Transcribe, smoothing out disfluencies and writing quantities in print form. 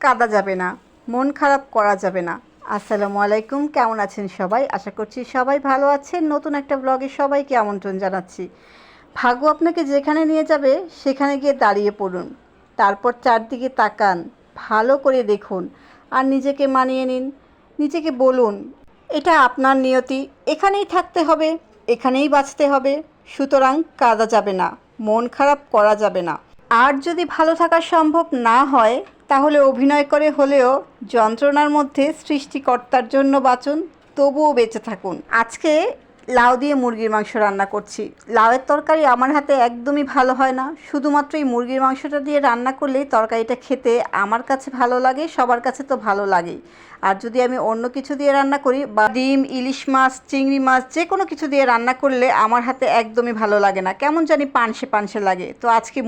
কাঁদা যাবে না, মন খারাপ করা যাবে না। আসসালামু আলাইকুম, কেমন আছেন সবাই? আশা করছি সবাই ভালো আছেন। নতুন একটা ব্লগে সবাইকে আমন্ত্রণ জানাচ্ছি। ভাগ্য আপনাকে যেখানে নিয়ে যাবে সেখানে গিয়ে দাঁড়িয়ে পড়ুন, তারপর চারদিকে তাকান, ভালো করে দেখুন আর নিজেকে মানিয়ে নিন। নিজেকে বলুন, এটা আপনার নিয়তি, এখানেই থাকতে হবে, এখানেই বাঁচতে হবে। সুতরাং কাঁদা যাবে না, মন খারাপ করা যাবে না। আর যদি ভালো থাকা সম্ভব না হয় তাহলে অভিনয় করে হলেও যন্ত্রণার মধ্যে সৃষ্টিকর্তার জন্য বাঁচুন, তবুও বেঁচে থাকুন। আজকে লাউ দিয়ে মুরগির মাংস রান্না করছি। লাউয়ের তরকারি আমার হাতে একদমই ভালো হয় না, শুধুমাত্র এই মুরগির মাংসটা দিয়ে রান্না করলেই তরকারিটা খেতে আমার কাছে ভালো লাগে, সবার কাছে তো ভালো লাগেই। আর যদি আমি অন্য কিছু দিয়ে রান্না করি বা ডিম, ইলিশ মাছ, চিংড়ি মাছ, যে কোনো কিছু দিয়ে রান্না করলে আমার হাতে একদমই ভালো লাগে না, কেমন জানি পানসে পানসে লাগে। তো আজকে